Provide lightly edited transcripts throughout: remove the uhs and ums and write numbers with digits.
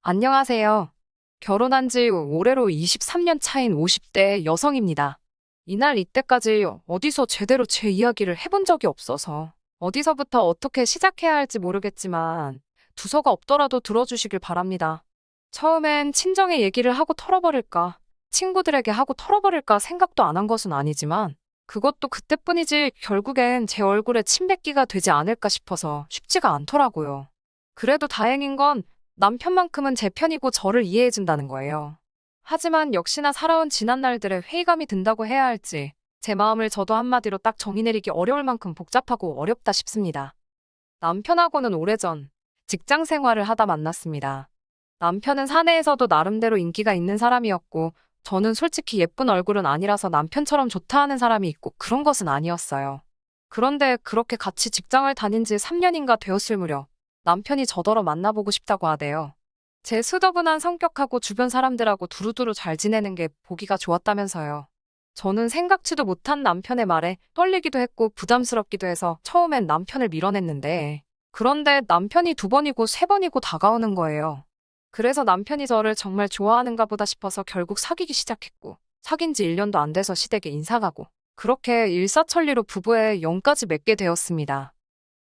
안녕하세요. 결혼한 지 올해로 23년 차인 50대 여성입니다. 이날 이때까지 어디서 제대로 제 이야기를 해본 적이 없어서 어디서부터 어떻게 시작해야 할지 모르겠지만 두서가 없더라도 들어주시길 바랍니다. 처음엔 친정에 얘기를 하고 털어버릴까, 친구들에게 하고 털어버릴까 생각도 안 한 것은 아니지만 그것도 그때뿐이지 결국엔 제 얼굴에 침 뱉기가 되지 않을까 싶어서 쉽지가 않더라고요. 그래도 다행인 건 남편만큼은 제 편이고 저를 이해해준다는 거예요. 하지만 역시나 살아온 지난 날들에 회의감이 든다고 해야 할지 제 마음을 저도 한마디로 딱 정의 내리기 어려울 만큼 복잡하고 어렵다 싶습니다. 남편하고는 오래전 직장 생활을 하다 만났습니다. 남편은 사내에서도 나름대로 인기가 있는 사람이었고 저는 솔직히 예쁜 얼굴은 아니라서 남편처럼 좋다 하는 사람이 있고 그런 것은 아니었어요. 그런데 그렇게 같이 직장을 다닌 지 3년인가 되었을 무렵 남편이 저더러 만나보고 싶다고 하대요. 제 수더분한 성격하고 주변 사람들하고 두루두루 잘 지내는 게 보기가 좋았다면서요. 저는 생각지도 못한 남편의 말에 떨리기도 했고 부담스럽기도 해서 처음엔 남편을 밀어냈는데 그런데 남편이 2번이고 3번이고 다가오는 거예요. 그래서 남편이 저를 정말 좋아하는가 보다 싶어서 결국 사귀기 시작했고 사귄 지 1년도 안 돼서 시댁에 인사 가고 그렇게 일사천리로 부부의 영까지 맺게 되었습니다.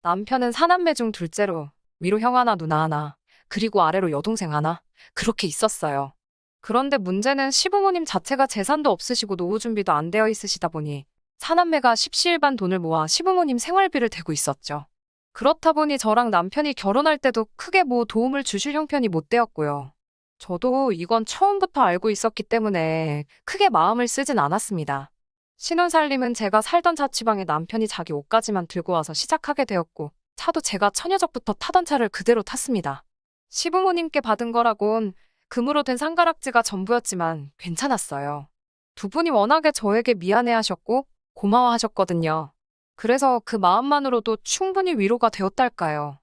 남편은 사남매 중 둘째로 위로 형 하나 누나 하나 그리고 아래로 여동생 하나 그렇게 있었어요. 그런데 문제는 시부모님 자체가 재산도 없으시고 노후 준비도 안 되어 있으시다 보니 사남매가 십시일반 돈을 모아 시부모님 생활비를 대고 있었죠. 그렇다 보니 저랑 남편이 결혼할 때도 크게 뭐 도움을 주실 형편이 못 되었고요. 저도 이건 처음부터 알고 있었기 때문에 크게 마음을 쓰진 않았습니다. 신혼살림은 제가 살던 자취방에 남편이 자기 옷까지만 들고 와서 시작하게 되었고 차도 제가 처녀적부터 타던 차를 그대로 탔습니다. 시부모님께 받은 거라곤 금으로 된 상가락지가 전부였지만 괜찮았어요. 2분이 워낙에 저에게 미안해하셨고 고마워하셨거든요. 그래서 그 마음만으로도 충분히 위로가 되었달까요.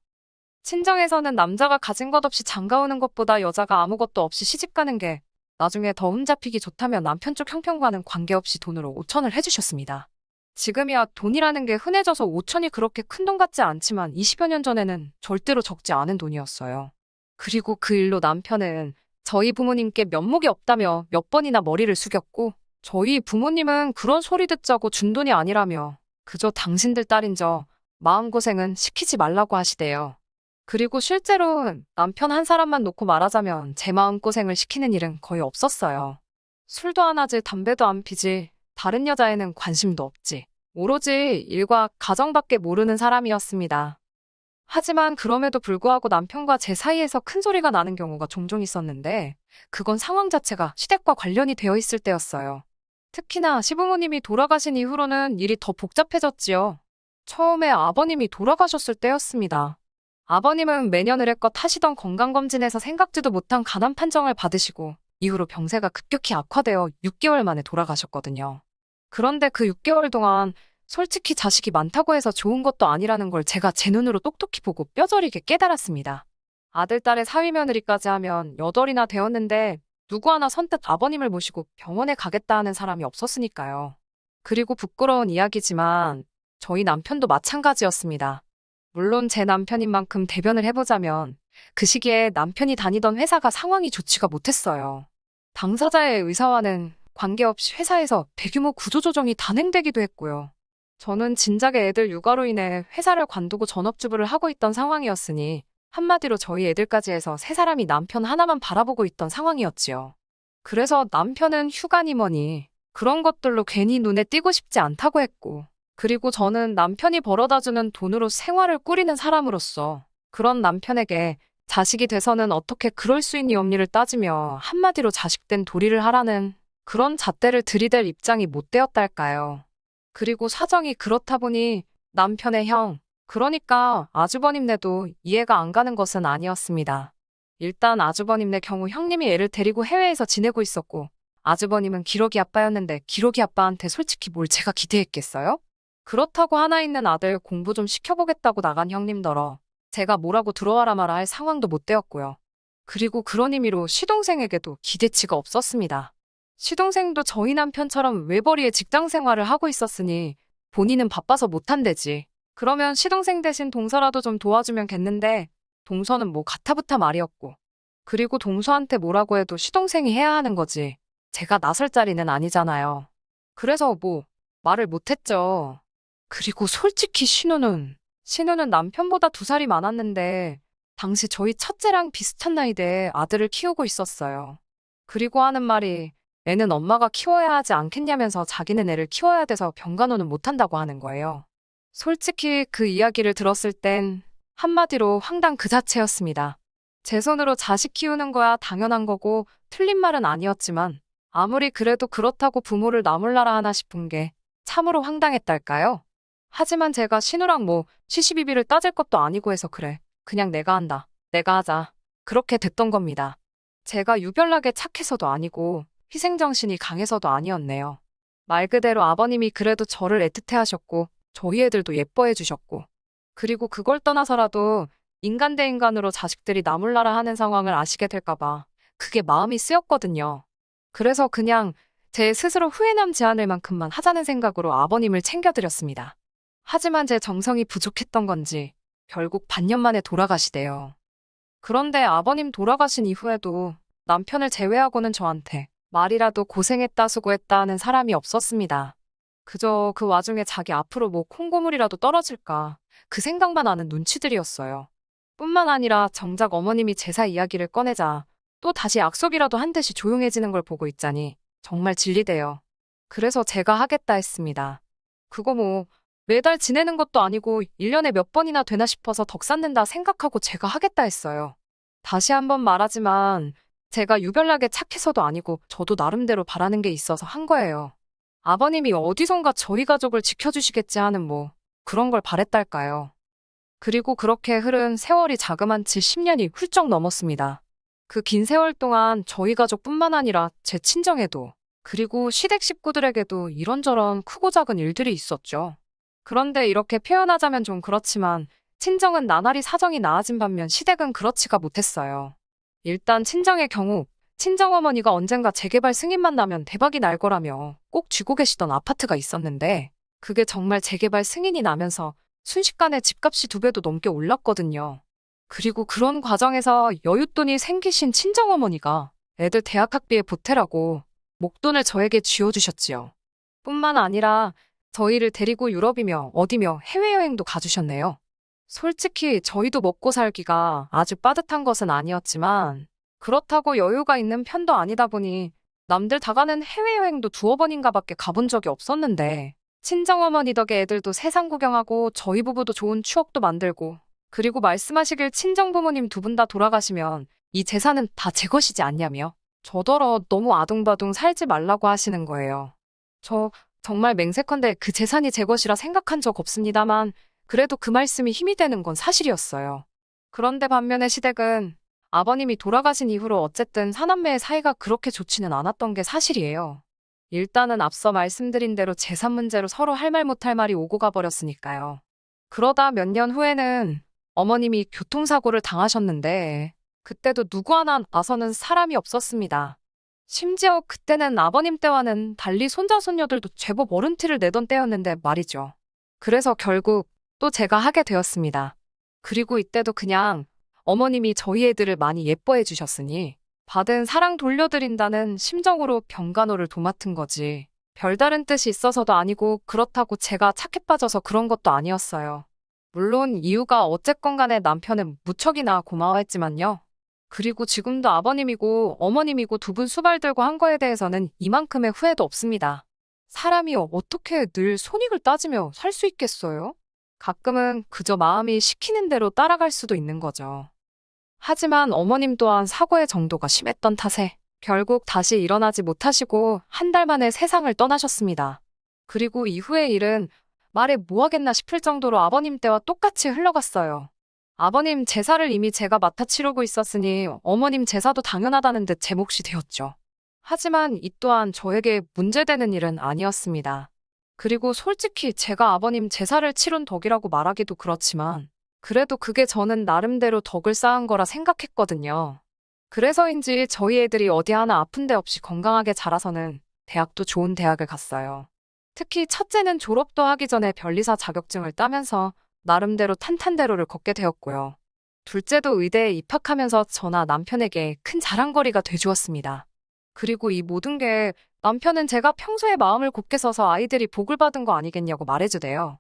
친정에서는 남자가 가진 것 없이 장가오는 것보다 여자가 아무것도 없이 시집가는 게 나중에 더 흠잡히기 좋다며 남편 쪽 형편과는 관계없이 돈으로 5천을 해주셨습니다. 지금이야 돈이라는 게 흔해져서 5천이 그렇게 큰 돈 같지 않지만 20여 년 전에는 절대로 적지 않은 돈이었어요. 그리고 그 일로 남편은 저희 부모님께 면목이 없다며 몇 번이나 머리를 숙였고 저희 부모님은 그런 소리 듣자고 준 돈이 아니라며 그저 당신들 딸인 저 마음고생은 시키지 말라고 하시대요. 그리고 실제로 남편 한 사람만 놓고 말하자면 제 마음고생을 시키는 일은 거의 없었어요. 술도 안 하지 담배도 안 피지 다른 여자에는 관심도 없지. 오로지 일과 가정밖에 모르는 사람이었습니다. 하지만 그럼에도 불구하고 남편과 제 사이에서 큰 소리가 나는 경우가 종종 있었는데 그건 상황 자체가 시댁과 관련이 되어 있을 때였어요. 특히나 시부모님이 돌아가신 이후로는 일이 더 복잡해졌지요. 처음에 아버님이 돌아가셨을 때였습니다. 아버님은 매년 의례껏 하시던 건강검진에서 생각지도 못한 간암 판정을 받으시고 이후로 병세가 급격히 악화되어 6개월 만에 돌아가셨거든요. 그런데 그 6개월 동안 솔직히 자식이 많다고 해서 좋은 것도 아니라는 걸 제가 제 눈으로 똑똑히 보고 뼈저리게 깨달았습니다. 아들, 딸의 사위 며느리까지 하면 8이나 되었는데 누구 하나 선뜻 아버님을 모시고 병원에 가겠다 하는 사람이 없었으니까요. 그리고 부끄러운 이야기지만 저희 남편도 마찬가지였습니다. 물론 제 남편인 만큼 대변을 해보자면 그 시기에 남편이 다니던 회사가 상황이 좋지가 못했어요. 당사자의 의사와는 관계없이 회사에서 대규모 구조조정이 단행되기도 했고요. 저는 진작에 애들 육아로 인해 회사를 관두고 전업주부를 하고 있던 상황이었으니 한마디로 저희 애들까지 해서 3사람이 남편 하나만 바라보고 있던 상황이었지요. 그래서 남편은 휴가니 뭐니 그런 것들로 괜히 눈에 띄고 싶지 않다고 했고 그리고 저는 남편이 벌어다주는 돈으로 생활을 꾸리는 사람으로서 그런 남편에게 자식이 돼서는 어떻게 그럴 수 있니 엄니를 따지며 한마디로 자식된 도리를 하라는 그런 잣대를 들이댈 입장이 못 되었달까요. 그리고 사정이 그렇다 보니 남편의 형, 그러니까 아주버님네도 이해가 안 가는 것은 아니었습니다. 일단 아주버님네 경우 형님이 애를 데리고 해외에서 지내고 있었고 아주버님은 기러기 아빠였는데 기러기 아빠한테 솔직히 뭘 제가 기대했겠어요? 그렇다고 하나 있는 아들 공부 좀 시켜보겠다고 나간 형님더러 제가 뭐라고 들어와라 마라 할 상황도 못 되었고요. 그리고 그런 의미로 시동생에게도 기대치가 없었습니다. 시동생도 저희 남편처럼 외벌이의 직장 생활을 하고 있었으니 본인은 바빠서 못한대지. 그러면 시동생 대신 동서라도 좀 도와주면 겠는데 동서는 뭐 가타부타 말이었고 그리고 동수한테 뭐라고 해도 시동생이 해야 하는 거지. 제가 나설 자리는 아니잖아요. 그래서 뭐, 말을 못했죠. 그리고 솔직히 신우는 남편보다 2살이 많았는데, 당시 저희 첫째랑 비슷한 나이대에 아들을 키우고 있었어요. 그리고 하는 말이, 애는 엄마가 키워야 하지 않겠냐면서 자기는 애를 키워야 돼서 병간호는 못한다고 하는 거예요. 솔직히 그 이야기를 들었을 땐 한마디로 황당 그 자체였습니다. 제 손으로 자식 키우는 거야 당연한 거고 틀린 말은 아니었지만 아무리 그래도 그렇다고 부모를 나몰라라 하나 싶은 게 참으로 황당했달까요? 하지만 제가 신우랑 뭐 시시비비를 따질 것도 아니고 해서 그래. 그냥 내가 한다. 내가 하자. 그렇게 됐던 겁니다. 제가 유별나게 착해서도 아니고 희생정신이 강해서도 아니었네요. 말 그대로 아버님이 그래도 저를 애틋해 하셨고 저희 애들도 예뻐해 주셨고 그리고 그걸 떠나서라도 인간 대 인간으로 자식들이 나몰라라 하는 상황을 아시게 될까봐 그게 마음이 쓰였거든요. 그래서 그냥 제 스스로 후회 남지 않을 만큼만 하자는 생각으로 아버님을 챙겨드렸습니다. 하지만 제 정성이 부족했던 건지 결국 반년 만에 돌아가시대요. 그런데 아버님 돌아가신 이후에도 남편을 제외하고는 저한테 말이라도 고생했다 수고했다 하는 사람이 없었습니다. 그저 그 와중에 자기 앞으로 뭐 콩고물이라도 떨어질까 그 생각만 하는 눈치들이었어요. 뿐만 아니라 정작 어머님이 제사 이야기를 꺼내자 또 다시 약속이라도 한 듯이 조용해지는 걸 보고 있자니 정말 질리대요. 그래서 제가 하겠다 했습니다. 그거 뭐 매달 지내는 것도 아니고 1년에 몇 번이나 되나 싶어서 덕 쌓는다 생각하고 제가 하겠다 했어요. 다시 한번 말하지만 제가 유별나게 착해서도 아니고 저도 나름대로 바라는 게 있어서 한 거예요. 아버님이 어디선가 저희 가족을 지켜주시겠지 하는 뭐 그런 걸 바랬달까요. 그리고 그렇게 흐른 세월이 자그만치 10년이 훌쩍 넘었습니다. 그 긴 세월 동안 저희 가족뿐만 아니라 제 친정에도 그리고 시댁 식구들에게도 이런저런 크고 작은 일들이 있었죠. 그런데 이렇게 표현하자면 좀 그렇지만 친정은 나날이 사정이 나아진 반면 시댁은 그렇지가 못했어요. 일단 친정의 경우 친정어머니가 언젠가 재개발 승인만 나면 대박이 날 거라며 꼭 쥐고 계시던 아파트가 있었는데 그게 정말 재개발 승인이 나면서 순식간에 집값이 2배도 넘게 올랐거든요. 그리고 그런 과정에서 여윳돈이 생기신 친정어머니가 애들 대학학비에 보태라고 목돈을 저에게 쥐어주셨지요. 뿐만 아니라 저희를 데리고 유럽이며 어디며 해외여행도 가주셨네요. 솔직히 저희도 먹고 살기가 아주 빠듯한 것은 아니었지만 그렇다고 여유가 있는 편도 아니다 보니 남들 다 가는 해외여행도 2-3번인가 밖에 가본 적이 없었는데 친정어머니 덕에 애들도 세상 구경하고 저희 부부도 좋은 추억도 만들고 그리고 말씀하시길 친정부모님 2분 다 돌아가시면 이 재산은 다 제 것이지 않냐며 저더러 너무 아둥바둥 살지 말라고 하시는 거예요. 저 정말 맹세컨대 그 재산이 제 것이라 생각한 적 없습니다만 그래도 그 말씀이 힘이 되는 건 사실이었어요. 그런데 반면에 시댁은 아버님이 돌아가신 이후로 어쨌든 사남매의 사이가 그렇게 좋지는 않았던 게 사실이에요. 일단은 앞서 말씀드린 대로 재산 문제로 서로 할 말 못할 말이 오고 가버렸으니까요. 그러다 몇 년 후에는 어머님이 교통사고를 당하셨는데 그때도 누구 하나 나서는 사람이 없었습니다. 심지어 그때는 아버님 때와는 달리 손자 손녀들도 제법 어른티를 내던 때였는데 말이죠. 그래서 결국 또 제가 하게 되었습니다. 그리고 이때도 그냥 어머님이 저희 애들을 많이 예뻐해 주셨으니 받은 사랑 돌려드린다는 심정으로 병간호를 도맡은 거지. 별다른 뜻이 있어서도 아니고 그렇다고 제가 착해 빠져서 그런 것도 아니었어요. 물론 이유가 어쨌건 간에 남편은 무척이나 고마워했지만요. 그리고 지금도 아버님이고 어머님이고 2분 수발 들고 한 거에 대해서는 이만큼의 후회도 없습니다. 사람이 어떻게 늘 손익을 따지며 살 수 있겠어요? 가끔은 그저 마음이 시키는 대로 따라갈 수도 있는 거죠. 하지만 어머님 또한 사고의 정도가 심했던 탓에 결국 다시 일어나지 못하시고 1달 만에 세상을 떠나셨습니다. 그리고 이후의 일은 말해 뭐하겠나 싶을 정도로 아버님 때와 똑같이 흘러갔어요. 아버님 제사를 이미 제가 맡아 치르고 있었으니 어머님 제사도 당연하다는 듯 제 몫이 되었죠. 하지만 이 또한 저에게 문제되는 일은 아니었습니다. 그리고 솔직히 제가 아버님 제사를 치룬 덕이라고 말하기도 그렇지만 그래도 그게 저는 나름대로 덕을 쌓은 거라 생각했거든요. 그래서인지 저희 애들이 어디 하나 아픈 데 없이 건강하게 자라서는 대학도 좋은 대학을 갔어요. 특히 첫째는 졸업도 하기 전에 변리사 자격증을 따면서 나름대로 탄탄대로를 걷게 되었고요. 둘째도 의대에 입학하면서 저나 남편에게 큰 자랑거리가 돼주었습니다. 그리고 이 모든 게 남편은 제가 평소에 마음을 굳게 써서 아이들이 복을 받은 거 아니겠냐고 말해주대요.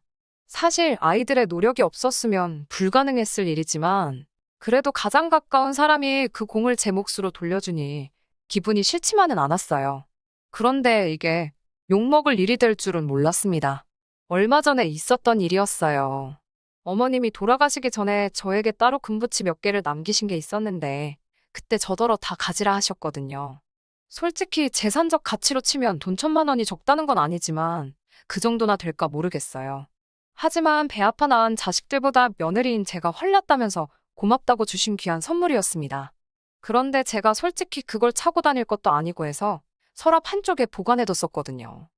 사실 아이들의 노력이 없었으면 불가능했을 일이지만 그래도 가장 가까운 사람이 그 공을 제 몫으로 돌려주니 기분이 싫지만은 않았어요. 그런데 이게 욕먹을 일이 될 줄은 몰랐습니다. 얼마 전에 있었던 일이었어요. 어머님이 돌아가시기 전에 저에게 따로 금부치 몇 개를 남기신 게 있었는데 그때 저더러 다 가지라 하셨거든요. 솔직히 재산적 가치로 치면 돈 1,000만 원이 적다는 건 아니지만 그 정도나 될까 모르겠어요. 하지만 배 아파 낳은 자식들보다 며느리인 제가 헐났다면서 고맙다고 주신 귀한 선물이었습니다. 그런데 제가 솔직히 그걸 차고 다닐 것도 아니고 해서 서랍 한쪽에 보관해뒀었거든요.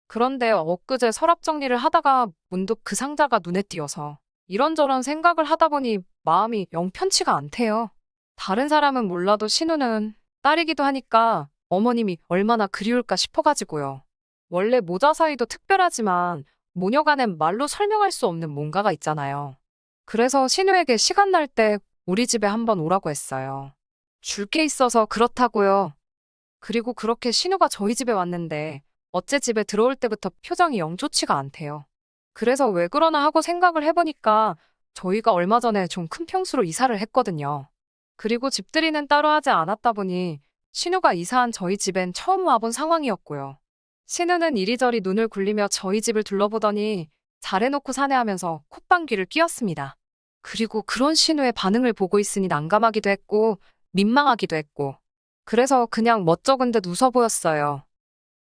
그런데 엊그제 서랍 정리를 하다가 문득 그 상자가 눈에 띄어서 이런저런 생각을 하다 보니 마음이 영 편치가 않대요. 다른 사람은 몰라도 신우는 딸이기도 하니까 어머님이 얼마나 그리울까 싶어가지고요. 원래 모자 사이도 특별하지만 모녀간엔 말로 설명할 수 없는 뭔가가 있잖아요. 그래서 신우에게 시간 날 때 우리 집에 한번 오라고 했어요. 줄 게 있어서 그렇다고요. 그리고 그렇게 신우가 저희 집에 왔는데 어째 집에 들어올 때부터 표정이 영 좋지가 않대요. 그래서 왜 그러나 하고 생각을 해보니까 저희가 얼마 전에 좀 큰 평수로 이사를 했거든요. 그리고 집들이는 따로 하지 않았다 보니 신우가 이사한 저희 집엔 처음 와본 상황이었고요. 신우는 이리저리 눈을 굴리며 저희 집을 둘러보더니 잘해놓고 사네 하면서 콧방귀를 뀌었습니다. 그리고 그런 신우의 반응을 보고 있으니 난감하기도 했고 민망하기도 했고 그래서 그냥 멋쩍은 듯 웃어 보였어요.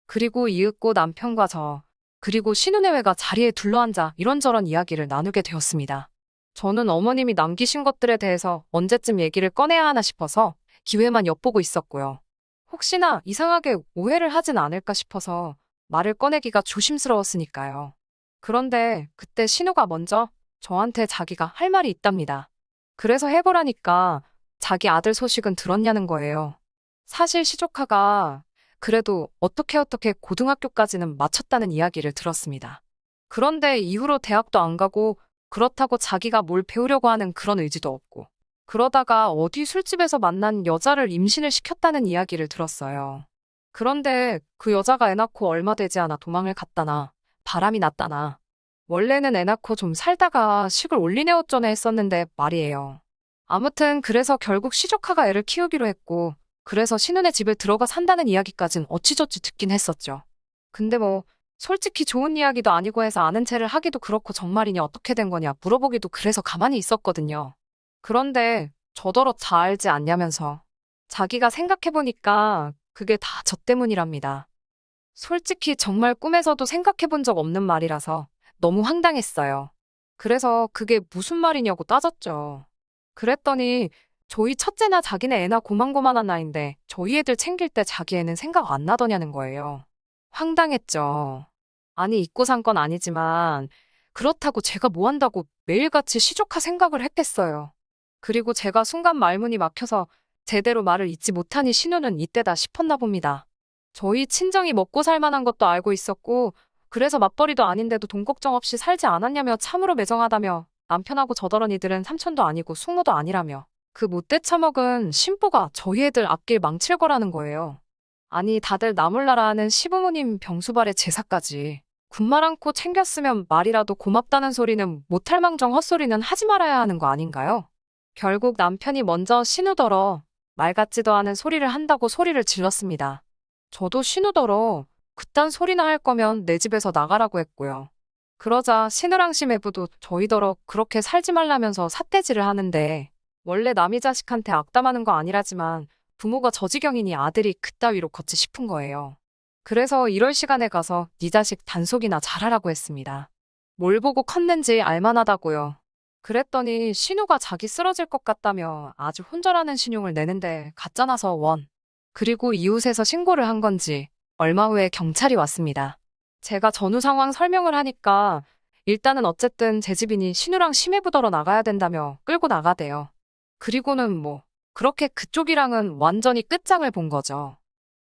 그리고 이윽고 남편과 저 그리고 신우네외가 자리에 둘러앉아 이런저런 이야기를 나누게 되었습니다. 저는 어머님이 남기신 것들에 대해서 언제쯤 얘기를 꺼내야 하나 싶어서 기회만 엿보고 있었고요. 혹시나 이상하게 오해를 하진 않을까 싶어서 말을 꺼내기가 조심스러웠으니까요. 그런데 그때 신우가 먼저 저한테 자기가 할 말이 있답니다. 그래서 해보라니까 자기 아들 소식은 들었냐는 거예요. 사실 시조카가 그래도 어떻게 고등학교까지는 마쳤다는 이야기를 들었습니다. 그런데 이후로 대학도 안 가고 그렇다고 자기가 뭘 배우려고 하는 그런 의지도 없고 그러다가 어디 술집에서 만난 여자를 임신을 시켰다는 이야기를 들었어요. 그런데 그 여자가 애 낳고 얼마 되지 않아 도망을 갔다나 바람이 났다나 원래는 애 낳고 좀 살다가 식을 올리네 어쩌네 했었는데 말이에요. 아무튼 그래서 결국 시조카가 애를 키우기로 했고 그래서 신우네 집에 들어가 산다는 이야기까진 어찌저찌 듣긴 했었죠. 근데 뭐 솔직히 좋은 이야기도 아니고 해서 아는 체를 하기도 그렇고 정말이냐 어떻게 된 거냐 물어보기도 그래서 가만히 있었거든요. 그런데 저더러 다 알지 않냐면서 자기가 생각해보니까 그게 다 저 때문이랍니다. 솔직히 정말 꿈에서도 생각해본 적 없는 말이라서 너무 황당했어요. 그래서 그게 무슨 말이냐고 따졌죠. 그랬더니 저희 첫째나 자기네 애나 고만고만한 나인데 저희 애들 챙길 때 자기 애는 생각 안 나더냐는 거예요. 황당했죠. 아니 잊고 산 건 아니지만 그렇다고 제가 뭐 한다고 매일같이 시조카 생각을 했겠어요. 그리고 제가 순간 말문이 막혀서 제대로 말을 잇지 못하니 신우는 이때다 싶었나 봅니다. 저희 친정이 먹고 살 만한 것도 알고 있었고 그래서 맞벌이도 아닌데도 돈 걱정 없이 살지 않았냐며 참으로 매정하다며 남편하고 저더러니들은 삼촌도 아니고 숙모도 아니라며 그 못돼 처먹은 신보가 저희 애들 앞길 망칠 거라는 거예요. 아니 다들 나몰라라 하는 시부모님 병수발에 제사까지 군말 않고 챙겼으면 말이라도 고맙다는 소리는 못할 망정 헛소리는 하지 말아야 하는 거 아닌가요? 결국 남편이 먼저 신우더러 말 같지도 않은 소리를 한다고 소리를 질렀습니다. 저도 신우더러 그딴 소리나 할 거면 내 집에서 나가라고 했고요. 그러자 신우랑 시매부도 저희더러 그렇게 살지 말라면서 삿대질을 하는데 원래 남이 자식한테 악담하는 거 아니라지만 부모가 저 지경이니 아들이 그따위로 걷지 싶은 거예요. 그래서 이럴 시간에 가서 네 자식 단속이나 잘하라고 했습니다. 뭘 보고 컸는지 알만하다고요. 그랬더니 신우가 자기 쓰러질 것 같다며 아주 혼절하는 신용을 내는데 가짜나서 원. 그리고 이웃에서 신고를 한 건지 얼마 후에 경찰이 왔습니다. 제가 전후 상황 설명을 하니까 일단은 어쨌든 제 집이니 신우랑 심해부더러 나가야 된다며 끌고 나가대요. 그리고는 뭐 그렇게 그쪽이랑은 완전히 끝장을 본 거죠.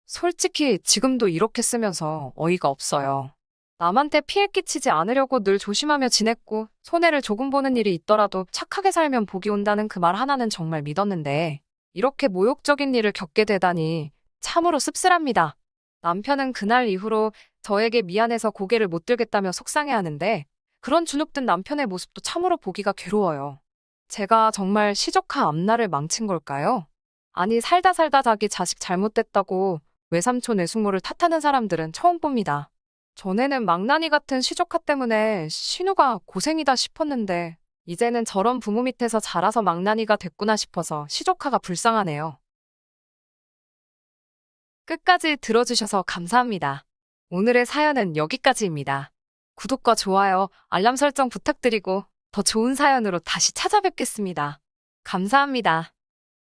솔직히 지금도 이렇게 쓰면서 어이가 없어요. 남한테 피해 끼치지 않으려고 늘 조심하며 지냈고, 손해를 조금 보는 일이 있더라도 착하게 살면 복이 온다는 그 말 하나는 정말 믿었는데, 이렇게 모욕적인 일을 겪게 되다니 참으로 씁쓸합니다. 남편은 그날 이후로 저에게 미안해서 고개를 못 들겠다며 속상해하는데, 그런 주눅든 남편의 모습도 참으로 보기가 괴로워요. 제가 정말 시조카 앞날을 망친 걸까요? 아니, 살다 살다 자기 자식 잘못됐다고 외삼촌 외숙모를 탓하는 사람들은 처음 봅니다. 전에는 망나니 같은 시조카 때문에 신우가 고생이다 싶었는데, 이제는 저런 부모 밑에서 자라서 망나니가 됐구나 싶어서 시조카가 불쌍하네요. 끝까지 들어주셔서 감사합니다. 오늘의 사연은 여기까지입니다. 구독과 좋아요, 알람 설정 부탁드리고 더 좋은 사연으로 다시 찾아뵙겠습니다. 감사합니다.